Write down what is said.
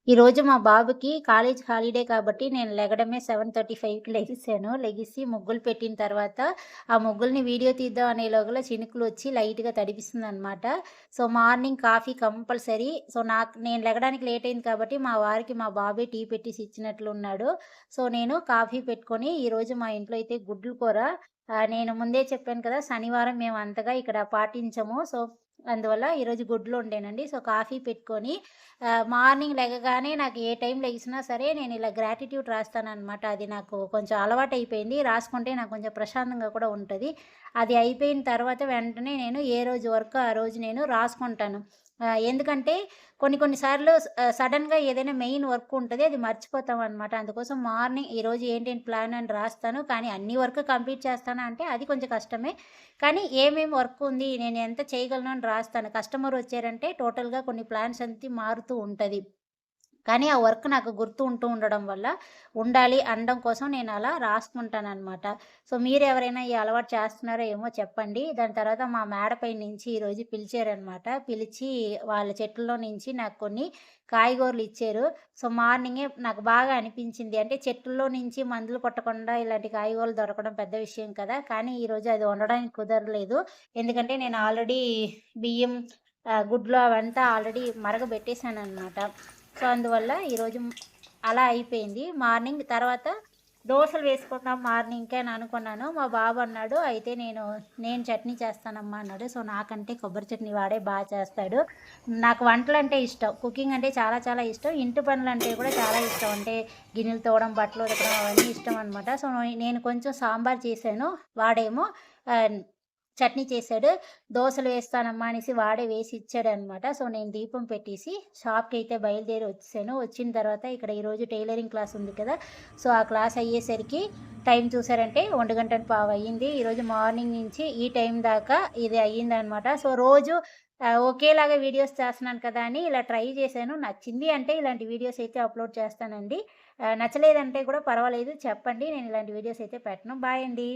ఈరోజు మా బాబుకి కాలేజ్ హాలిడే కాబట్టి నేను లెగడమే 7:35కి లెగిసాను. లెగిసి ముగ్గులు పెట్టిన తర్వాత, ఆ ముగ్గులని వీడియో తీద్దాం అనే లోగల చినుకులొచ్చి లైట్‌గా తడిపిస్తుందనమాట. So, morning coffee compulsory. So, నేను లెగడానికి లేట్ అయింది కాబట్టి మా వారికి మా బాబే టీ పెట్టేసి ఇచ్చినట్లున్నాడు. సో, నేను కాఫీ పెట్టుకొని ఈరోజు మా ఇంట్లో అయితే గుడ్లు కూర. నేను ముందే చెప్పాను కదా! శనివారం మేము అంతగా ఇక్కడ పాటించము. సో, అందువల్ల ఈరోజు గుడ్లు వండానండి. సో, కాఫీ పెట్టుకొని మార్నింగ్ లెగగానే నాకు ఏ టైం లెగిసినా సరే నేను ఇలా గ్రాటిట్యూడ్ రాస్తాననమాట. అది నాకు కొంచెం అలవాటయిపోయింది. రాసుకుంటే నాకు కొంచెం ప్రశాంతంగా కూడా ఉంటది. అది అయిపోయిన తర్వాత వెంటనే నేను ఏ రోజు వర్క్ ఆ రోజు నేను రాసుకుంటాను. ఎందుకంటే కొన్ని కొన్ని సార్లు సడెన్‌గా ఏదైనా మెయిన్ వర్క్ ఉంటది. అది మర్చిపోతామనమాట. అందుకోసం మార్నింగ్ ఈరోజు ఏంటేంటి ప్లాన్ అని రాస్తాను. కానీ అన్ని వర్క్ కంప్లీట్ చేస్తానా అంటే అది కొంచెం కష్టమే. కానీ ఏమేం వర్క్ ఉంది, నేను ఎంత చేయగలను అని రాస్తాను. కస్టమర్ వచ్చారంటే టోటల్‌గా కొన్ని ప్లాన్స్ అంతా మారుతూ ఉంటది. కానీ ఆ వర్క్ నాకు గుర్తు ఉంటూ ఉండడం వల్ల ఉండాలి అనడం కోసం నేను అలా రాసుకుంటాననమాట. సో, మీరెవరైనా ఈ అలవాటు చేస్తున్నారో ఏమో చెప్పండి. దాని తర్వాత మా మేడ పై నుంచి ఈరోజు పిలిచారనమాట. పిలిచి వాళ్ళ చెట్లలో నుంచి నాకు కొన్ని కాయగూరలు ఇచ్చారు. సో, మార్నింగే నాకు బాగా అనిపించింది. అంటే చెట్టుల్లో నుంచి మందులు కొట్టకుండా ఇలాంటి కాయగూరలు దొరకడం పెద్ద విషయం కదా! కానీ ఈరోజు అది వండడానికి కుదరలేదు. ఎందుకంటే నేను ఆల్రెడీ బియ్యం, గుడ్లు అవంతా ఆల్రెడీ మరగబెట్టేసాననమాట. సో, అందువల్ల ఈరోజు అలా అయిపోయింది. మార్నింగ్ తర్వాత దోసలు వేసుకుందాం మార్నింగ్‌కి అని అనుకున్నాను. మా బాబు అన్నాడు, "అయితే నేను చట్నీ చేస్తానమ్మా" అన్నాడు. సో, నాకంటే కొబ్బరి చట్నీ వాడే చేస్తాడు. నాకు వంటలంటే ఇష్టం. కుకింగ్ అంటే చాలా చాలా ఇష్టం. ఇంటి పనులంటే కూడా చాలా ఇష్టం. అంటే గిన్నెలు తోమడం, బట్టలు ఉతకడం అవన్నీ ఇష్టం అనమాట. సో, నేను కొంచెం సాంబార్ చేశాను. వాడేమో ఆహ్, చట్నీ చేశాడు. దోసలు వేస్తానమ్మా అనేసి వాడే వేసి ఇచ్చాడనమాట. సో, నేను దీపం పెట్టేసి షాప్‌కైతే బయలుదేరి వచ్చేసాను. వచ్చిన తర్వాత ఇక్కడ ఈరోజు టైలరింగ్ క్లాస్ ఉంది కదా! సో, ఆ క్లాస్ అయ్యేసరికి టైం చూసారంటే 1:15 అయ్యింది. ఈరోజు మార్నింగ్ నుంచి ఈ టైం దాకా ఇది అయ్యిందనమాట. సో, రోజు ఒకేలాగా వీడియోస్ చేస్తున్నాను కదా అని ఇలా ట్రై చేశాను. నచ్చింది అంటే ఇలాంటి వీడియోస్ అయితే అప్‌లోడ్ చేస్తానండి. నచ్చలేదంటే కూడా పర్వాలేదు చెప్పండి. నేను ఇలాంటి వీడియోస్ అయితే పెట్టను. బాయ్ అండి.